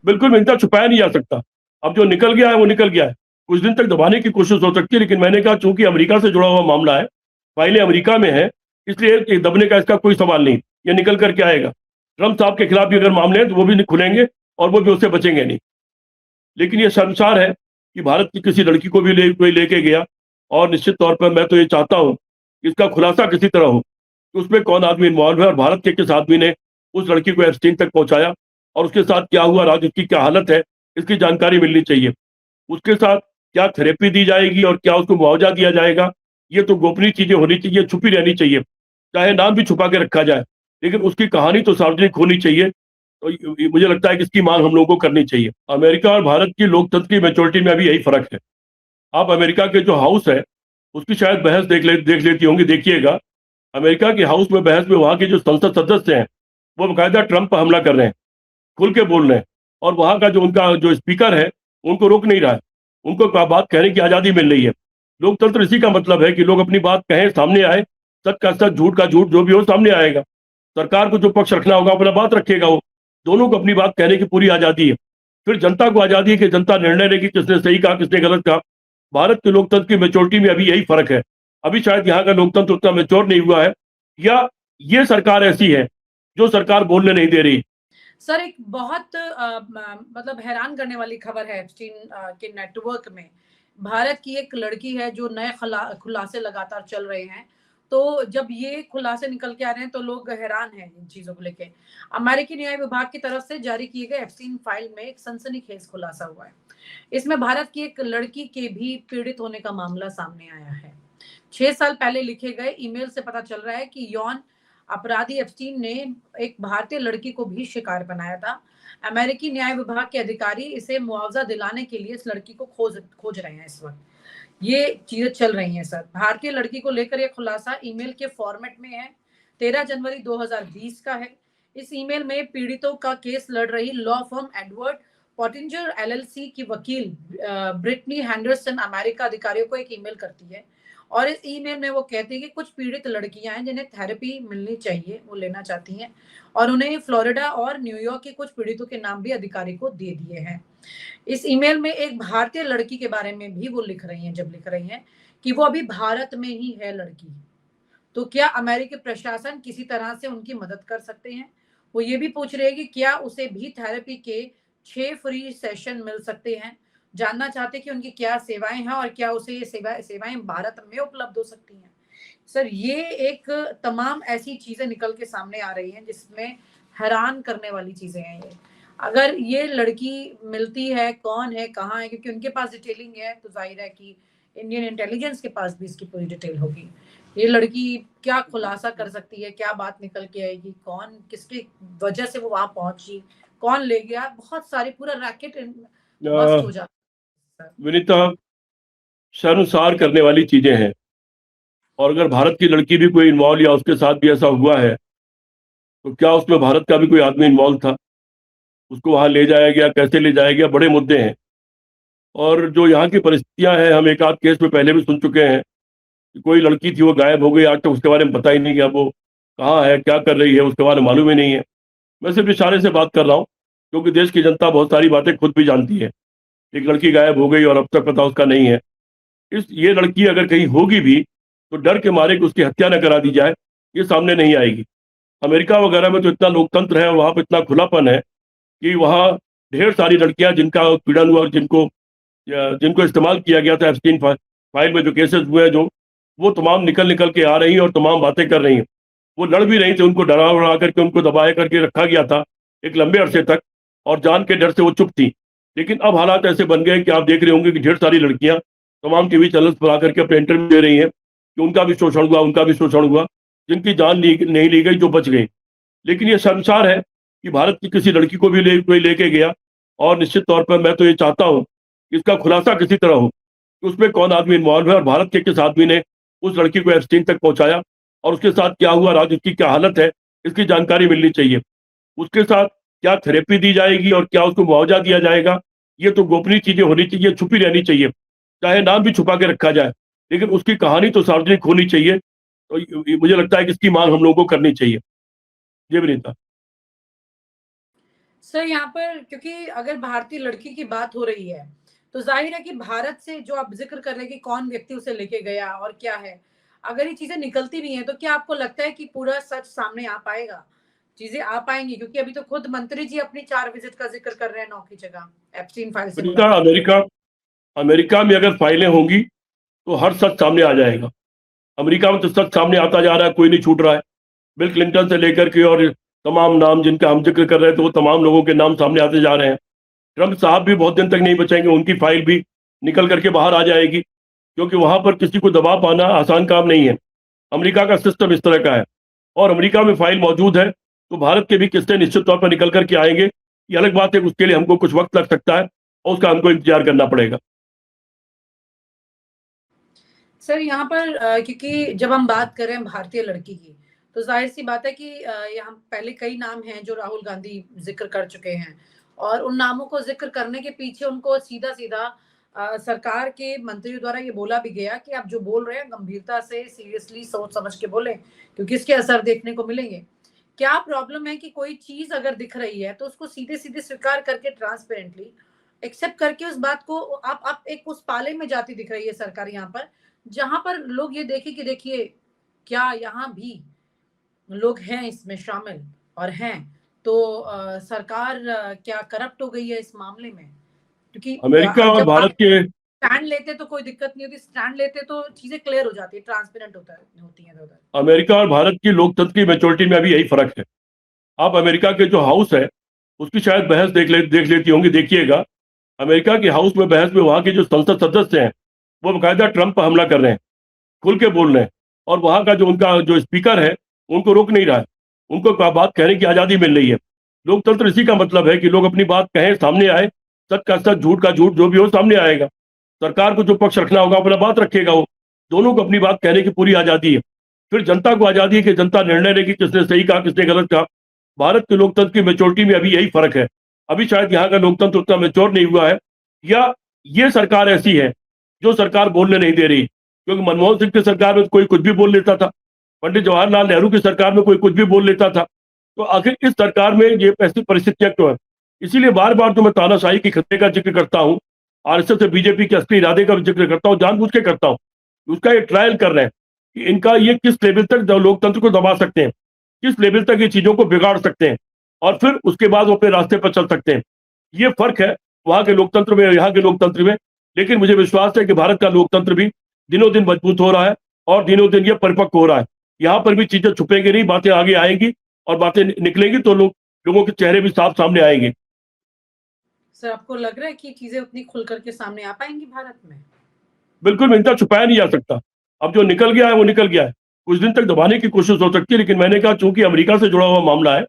बिल्कुल विनीता, छुपाया नहीं जा सकता। अब जो निकल गया है वो निकल गया है। कुछ दिन तक दबाने की कोशिश हो सकती है, लेकिन मैंने कहा चूंकि अमेरिका से जुड़ा हुआ मामला है, फाइलें अमेरिका में है, इसलिए ये दबने का इसका कोई सवाल नहीं। ये निकल करके आएगा। ट्रंप साहब के खिलाफ भी अगर मामले हैं तो वो भी नहीं खुलेंगे, और वो भी उससे बचेंगे नहीं। लेकिन ये शर्मसार है कि भारत की किसी लड़की को भी कोई लेके गया। और निश्चित तौर पर मैं तो ये चाहता हूं कि इसका खुलासा किसी तरह हो कि उसमें कौन आदमी इन्वॉल्व है, और भारत के किस आदमी ने उस लड़की को एप्स्टीन तक पहुंचाया, और उसके साथ क्या हुआ, आज उसकी क्या हालत है, इसकी जानकारी मिलनी चाहिए। उसके साथ क्या थेरेपी दी जाएगी और क्या उसको मुआवजा दिया जाएगा, ये तो गोपनीय चीजें होनी चाहिए, छुपी रहनी चाहिए। चाहे नाम भी छुपा के रखा जाए, लेकिन उसकी कहानी तो सार्वजनिक होनी चाहिए। तो मुझे लगता है कि इसकी मांग हम लोगों को करनी चाहिए। अमेरिका और भारत की लोकतंत्र की मेच्योरिटी में अभी यही फर्क है। आप अमेरिका के जो हाउस है उसकी शायद बहस देख लेती होंगी, देखिएगा। अमेरिका के हाउस में बहस में वहां के जो संसद सदस्य हैं वो बाकायदा ट्रंप पर हमला कर रहे हैं, खुल के बोल रहे हैं। और वहां का जो उनका जो स्पीकर है उनको रोक नहीं रहा है। उनको बात कहने की आजादी मिल रही है। लोकतंत्र इसी का मतलब है कि लोग अपनी बात कहें, सामने आए, सच का सच, झूठ का झूठ, जो भी हो सामने आएगा। सरकार को जो पक्ष रखना होगा अपना बात रखेगा वो। दोनों को अपनी बात कहने की पूरी आजादी है। फिर जनता को आजादी है कि जनता निर्णय लेगी किसने सही कहा किसने गलत कहा। भारत के लोकतंत्र की मेच्योरिटी में अभी यही फर्क है। अभी शायद यहाँ का लोकतंत्र उतना मेच्योर नहीं हुआ है, या ये सरकार ऐसी है जो सरकार बोलने नहीं दे रही। सर, एक बहुत मतलब हैरान करने वाली खबर है एप्स्टीन के नेटवर्क में। भारत की एक लड़की है जो नए खुलासे लगातार चल रहे हैं। तो जब ये खुलासे निकल के आ रहे हैं तो लोग हैरान हैं इन चीजों को लेके। अमेरिकी न्याय विभाग की तरफ से जारी किए गए एप्स्टीन फाइल में एक सनसनीखेज खुलासा हुआ है। इसमें भारत की एक लड़की के भी पीड़ित होने का मामला सामने आया है। 6 साल पहले लिखे गए ईमेल से पता चल रहा है कि यौन अपराधी एप्स्टीन ने एक भारतीय लड़की को भी शिकार बनाया था। अमेरिकी न्याय विभाग के अधिकारी इसे मुआवजा दिलाने के लिए इस लड़की को खोज रहे हैं। इस वक्त ये चीजें चल रही हैं सर। भारतीय लड़की को लेकर यह खुलासा ईमेल के फॉर्मेट में है। 13 जनवरी 2020 का है। इस ईमेल में पीड़ितों का केस लड़ रही लॉ फर्म एडवर्ड पॉटिंजर एलएलसी की वकील ब्रिटनी हैंडरसन अमेरिका अधिकारियों को एक ईमेल करती है। और इस ईमेल में वो कहती है कि कुछ पीड़ित लड़कियां हैं जिन्हें थेरेपी मिलनी चाहिए, वो लेना चाहती हैं। और उन्हें फ्लोरिडा और न्यूयॉर्क के कुछ पीड़ितों के नाम भी अधिकारी को दे दिए हैं। इस ईमेल में एक भारतीय लड़की के बारे में भी वो लिख रही हैं कि वो अभी भारत में ही है लड़की। तो क्या अमेरिकी प्रशासन किसी तरह से उनकी मदद कर सकते हैं? वो ये भी पूछ रहे हैं कि क्या उसे भी थेरेपी के 6 फ्री सेशन मिल सकते हैं? जानना चाहते हैं कि उनकी क्या सेवाएं हैं और क्या उसे ये सेवाएं भारत में उपलब्ध हो सकती हैं। सर, ये एक तमाम ऐसी चीजें निकल के सामने आ रही हैं जिसमें हैरान करने वाली चीजें हैं ये। अगर ये लड़की मिलती है, कौन है, कहाँ है, क्योंकि उनके पास डिटेलिंग है तो जाहिर है कि इंडियन इंटेलिजेंस के पास भी इसकी पूरी डिटेल होगी। ये लड़की क्या खुलासा कर सकती है, क्या बात निकल के आएगी, कौन किसकी वजह से वो वहां पहुंची, कौन ले गया, बहुत सारी पूरा रैकेट बस्ट हो जाता है। विनीता, शर्मसार करने वाली चीजें हैं। और अगर भारत की लड़की भी कोई इन्वॉल्व या उसके साथ भी ऐसा हुआ है तो क्या उसमें भारत का भी कोई आदमी इन्वॉल्व था? उसको वहां ले जाया गया, कैसे ले जाया गया, बड़े मुद्दे हैं। और जो यहाँ की परिस्थितियां हैं, हम एक आध केस में पहले भी सुन चुके हैं कि कोई लड़की थी वो गायब हो गई, आज तक उसके बारे में पता ही नहीं कि अब वो कहाँ है, क्या कर रही है, उसके बारे में मालूम ही नहीं है। मैं सिर्फ इशारे से बात कर रहा हूँ, क्योंकि देश की जनता बहुत सारी बातें खुद भी जानती है। एक लड़की गायब हो गई और अब तक पता उसका नहीं है। ये लड़की अगर कहीं होगी भी तो डर के मारे कि उसकी हत्या न करा दी जाए, ये सामने नहीं आएगी। अमेरिका वगैरह में तो इतना लोकतंत्र है और वहां पर इतना खुलापन है कि वहाँ ढेर सारी लड़कियां जिनका पीड़न हुआ और जिनको इस्तेमाल किया गया था एप्स्टीन फाइल में जो केसेस हुए हैं, जो वो तमाम निकल निकल के आ रही हैं और तमाम बातें कर रही हैं। वो लड़ भी रही थी, उनको डरा उड़ा करके उनको दबाए करके रखा गया था एक लंबे अरसे तक, और जान के डर से वो चुप थी। लेकिन अब हालात ऐसे बन गए कि आप देख रहे होंगे कि ढेर सारी लड़कियां तमाम टीवी चैनल्स पर आकर के अपने इंटरव्यू दे रही हैं कि उनका भी शोषण हुआ, उनका भी शोषण हुआ। जिनकी जान नहीं ली गई, जो बच गई। लेकिन ये शर्मसार है कि भारत की किसी लड़की को भी कोई लेके गया। और निश्चित तौर पर मैं तो ये चाहता हूँ कि इसका खुलासा किसी तरह हो कि उसमें कौन आदमी इन्वॉल्व है, और भारत के किस आदमी ने उस लड़की को एप्स्टीन तक पहुंचाया, और उसके साथ क्या हुआ, आज उसकी क्या हालत है, इसकी जानकारी मिलनी चाहिए। उसके साथ क्या थेरेपी दी जाएगी और क्या उसको मुआवजा दिया जाएगा, ये तो गोपनीय चीजें होनी चाहिए, छुपी रहनी चाहिए। चाहे नाम भी छुपा के रखा जाए, लेकिन उसकी कहानी तो सार्वजनिक होनी चाहिए। तो मुझे लगता है कि इसकी मांग हम लोगों को करनी चाहिए। जी विनीता। सर यहाँ पर क्योंकि अगर भारतीय लड़की की बात हो रही है, तो ज़ाहिर है कि भारत से जो आप ज़िक्र कर रहे हैं कि कौन व्यक्ति उसे लेके गया और क्या है, अगर ये चीज़ें निकलती भी हैं, तो क्या आपको लगता है कि पूरा सच सामने आ पाएगा? चीज़ें आ पाएँगी? क्योंकि अभी तो खुद मंत्री जी अपनी 4 विज़िट का ज़िक्र कर रहे हैं 9 की जगह, एप्स्टीन फाइल से बेटा, मुलाकात। अमेरिका अमेरिका में अगर फाइलें होंगी तो हर सच सामने आ जाएगा। अमेरिका में तो सच सामने आता जा रहा है, कोई नहीं छूट रहा है। बिल क्लिंटन से लेकर के और तमाम नाम जिनका हम जिक्र कर रहे थे, वो तमाम लोगों के नाम सामने आते जा रहे हैं। ट्रंप साहब भी बहुत दिन तक नहीं बचेंगे, उनकी फाइल भी निकल करके बाहर आ जाएगी, क्योंकि वहां पर किसी को दबाव पाना आसान काम नहीं है। अमेरिका का सिस्टम इस तरह का है, और अमेरिका में फाइल मौजूद है, तो भारत के भी किस्से निश्चित तौर पर निकल करके आएंगे। ये अलग बात है, उसके लिए हमको कुछ वक्त लग सकता है और उसका हमको इंतजार करना पड़ेगा। सर यहाँ पर क्योंकि जब हम बात कर रहे हैं भारतीय लड़की की, तो ज़ाहिर-सी बात है कि यहाँ पहले कई नाम हैं जो राहुल गांधी ज़िक्र कर चुके हैं और उन नामों को ज़िक्र करने के पीछे उनको सीधा-सीधा सरकार के मंत्रियों द्वारा ये बोला भी गया कि आप जो बोल रहे हैं गंभीरता से सीरियसली सोच समझ के बोलें, क्योंकि इसके असर देखने को मिलेंगे। क्या प्रॉब्लम है कि कोई चीज़ अगर दिख रही है, तो उसको सीधे-सीधे स्वीकार करके ट्रांसपेरेंटली एक्सेप्ट करके उस बात को आप एक उस पाले में जाती दिख रही है सरकार यहाँ पर, जहां पर लोग ये देखें कि देखिए क्या यहाँ भी लोग हैं इसमें शामिल और हैं, तो सरकार क्या करप्ट हो गई है इस मामले में, क्योंकि अमेरिका और जब भारत आप के स्टैंड लेते तो कोई दिक्कत नहीं होती, स्टैंड लेते तो चीजें क्लियर हो जाती है, ट्रांसपेरेंट होती है उधर। अमेरिका और भारत की लोकतंत्र की मेच्योरिटी में अभी यही फर्क है। आप अमेरिका के जो हाउस है, उसकी शायद बहस देख लेती होंगी, देखिएगा। अमेरिका के हाउस में बहस में वहां के जो संसद सदस्य हैं, वो बाकायदा ट्रंप पर हमला कर रहे हैं, खुल के बोल रहे हैं। और वहां का जो उनका जो स्पीकर है, उनको रोक नहीं रहा है। उनको बात कहने की आजादी मिल रही है। लोकतंत्र इसी का मतलब है कि लोग अपनी बात कहें, सामने आए, सच का सच, झूठ का झूठ, जो भी हो सामने आएगा। सरकार को जो पक्ष रखना होगा अपना बात रखेगा, वो दोनों को अपनी बात कहने की पूरी आजादी है। फिर जनता को आजादी है कि जनता निर्णय लेगी किसने सही कहा किसने गलत कहा। भारत के लोकतंत्र की मेच्योरिटी में अभी यही फर्क है। अभी शायद यहाँ का लोकतंत्र उतना मेच्योर नहीं हुआ है, या ये सरकार ऐसी है जो सरकार बोलने नहीं दे रही। क्योंकि मनमोहन सिंह की सरकार में कोई कुछ भी बोल लेता था, पंडित जवाहरलाल नेहरू की सरकार में कोई कुछ भी बोल लेता था। तो आखिर इस सरकार में ये ऐसी परिस्थितियां क्यों है? इसीलिए बार बार तो मैं तानाशाही के खतरे का जिक्र करता हूँ, आरएसएस और बीजेपी के असली इरादे का भी जिक्र करता हूँ, जानबूझ के करता हूँ। उसका ये ट्रायल कर रहे हैं कि इनका ये किस लेवल तक लोकतंत्र को दबा सकते हैं, किस लेवल तक ये चीजों को बिगाड़ सकते हैं, और फिर उसके बाद वो अपने रास्ते पर चल सकते हैं। ये फर्क है वहां के लोकतंत्र में, यहाँ के लोकतंत्र में। लेकिन मुझे विश्वास है कि भारत का लोकतंत्र भी दिनों दिन मजबूत हो रहा है और दिनों दिन ये परिपक्व हो रहा है। यहाँ पर भी चीजें छुपेंगी नहीं, बातें आगे आएंगी और बातें निकलेंगी तो लोगों के चेहरे भी साफ सामने आएंगे। सर आपको लग रहा है कि चीजें उतनी खुल करके सामने आ पाएंगी भारत में? बिल्कुल, इनका छुपाया नहीं जा सकता। अब जो निकल गया है वो निकल गया है। कुछ दिन तक दबाने की कोशिश हो सकती है, लेकिन मैंने कहा चूंकि अमेरिका से जुड़ा हुआ मामला है,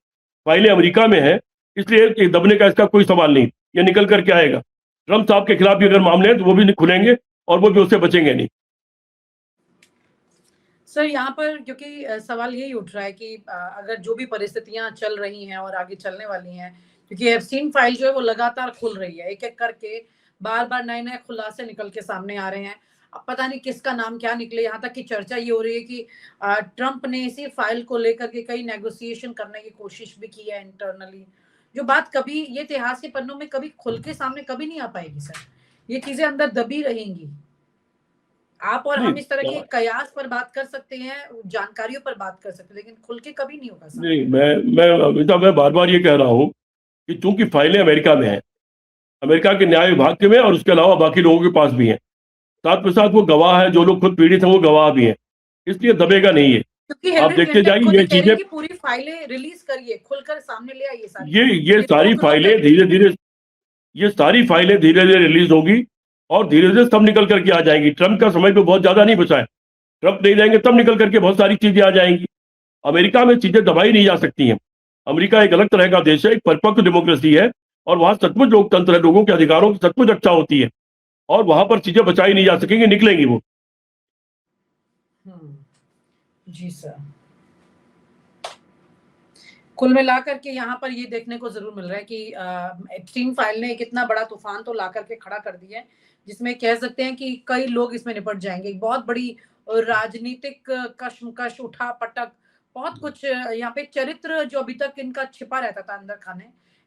फाइलें अमेरिका में है, इसलिए ये दबने का इसका कोई सवाल नहीं। ये निकल करके आएगा। ट्रंप साहब के खिलाफ भी अगर मामले हैं तो वो भी नहीं खुलेंगे और वो भी उससे बचेंगे नहीं। सर यहाँ पर क्योंकि सवाल यही उठ रहा है कि अगर जो भी परिस्थितियां चल रही हैं और आगे चलने वाली हैं, क्योंकि एप्स्टीन फाइल जो है वो लगातार खुल रही है, एक एक करके बार बार नए नए खुलासे निकल के सामने आ रहे हैं। अब पता नहीं किसका नाम क्या निकले, यहाँ तक की चर्चा ये हो रही है कि ट्रंप ने इसी फाइल को लेकर के कई नेगोशिएशन करने की कोशिश भी की है इंटरनली, जो बात कभी ये इतिहास के पन्नों में कभी खुल के सामने कभी नहीं आ पाएगी सर, ये चीजें अंदर दबी रहेंगी। आप और नहीं हम इस तरह के कयास पर बात कर सकते हैं, जानकारियों पर बात कर सकते हैं, लेकिन खुल के कभी नहीं होगा सामने। नहीं, मैं अमिता, मैं बार बार ये कह रहा हूँ कि चूंकि फाइलें अमेरिका में हैं, अमेरिका के न्याय विभाग के में, और उसके अलावा बाकी लोगों के पास भी हैं। साथ में साथ वो गवाह है, जो लोग खुद पीड़ित हैं वो गवाह भी हैं, इसलिए दबेगा नहीं है। क्योंकि आप हिलरी देखते क्लिंटन जाइए खुद ये कह रही चीजें, है कि पूरी फाइलें रिलीज करिए, खुलकर सामने ले आइए सारी, ये सारी रोक लो फाइलें करके। धीरे धीरे, ये सारी फाइलें धीरे धीरे रिलीज होगी और धीरे धीरे सब निकल करके आ जाएंगी। ट्रंप का समय पे बहुत ज्यादा नहीं बचा है। ट्रंप नहीं रहेंगे तब निकल करके बहुत सारी चीजें आ जाएंगी। अमेरिका में चीजें दबाई नहीं जा सकती हैं। अमेरिका एक अलग तरह का देश है, एक परिपक्व डेमोक्रेसी है, और वहां सचमुच लोकतंत्र है, लोगों के अधिकारों की सचमुच रक्षा होती है, और वहां पर चीजें बचाई नहीं जा सकेंगी, निकलेंगी वो। जी सर, कुल मिलाकर के यहाँ पर ये देखने को जरूर मिल रहा है कि एप्स्टीन फाइल ने एक इतना बड़ा तूफान तो ला करके खड़ा कर दिया है, जिसमें कह सकते हैं कि कई लोग इसमें निपट जाएंगे। एक बहुत बड़ी राजनीतिक कश्मकश, उठा पटक, बहुत कुछ यहाँ पे चरित्र जो अभी तक इनका छिपा रहता था अंदर खाने,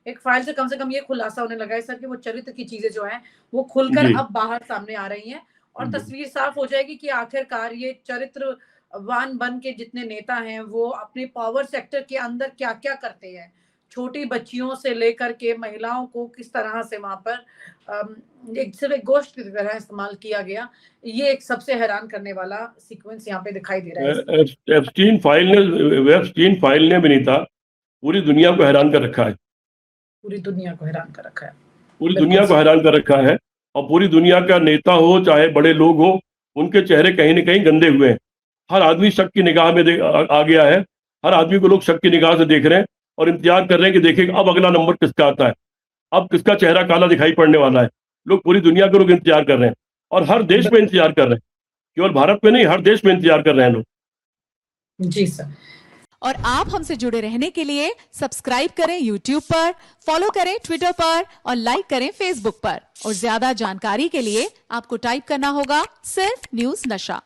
एक फाइल से कम ये खुलासा होने लगा है सर कि वो चरित्र की चीजें जो हैं वो खुलकर जी। अब बाहर सामने आ रही हैं और जी। तस्वीर साफ हो जाएगी कि आखिरकार ये चरित्रवान बन के जितने नेता हैं वो अपने पावर सेक्टर के अंदर क्या-क्या करते हैं। छोटी बच्चियों से लेकर के महिलाओं को किस तरह से वहाँ पर एक सिर्फ एक गोश्त की तरह इस्तेमाल किया गया। ये एक सबसे हैरान करने वाला सीक्वेंस यहाँ पे दिखाई दे रहा है। एप्स्टीन फाइल ने विनीता पूरी दुनिया को हैरान कर रखा है। पूरी दुनिया को हैरान कर रखा है। पूरी बिल्कुल दुनिया को सही। हैरान कर रखा है और पूरी दुनिया का नेता हो चाहे बड़े लोग हो, उनके चेहरे कहीं न कहीं गंदे हुए हैं। हर आदमी शक की निगाह में आ गया है। हर आदमी को लोग शक की निगाह से देख रहे हैं और इंतजार कर रहे हैं कि देखें अब अगला नंबर किसका आता है, अब किसका चेहरा काला दिखाई पड़ने वाला है। लोग पूरी दुनिया के लोग इंतजार कर रहे हैं और हर देश में इंतजार कर रहे हैं, केवल भारत में नहीं, हर देश में इंतजार कर रहे हैं लोग। जी सर। और आप हमसे जुड़े रहने के लिए सब्सक्राइब करें YouTube पर, फॉलो करें Twitter पर और लाइक करें Facebook पर। और ज्यादा जानकारी के लिए आपको टाइप करना होगा सिर्फ न्यूज़ नशा।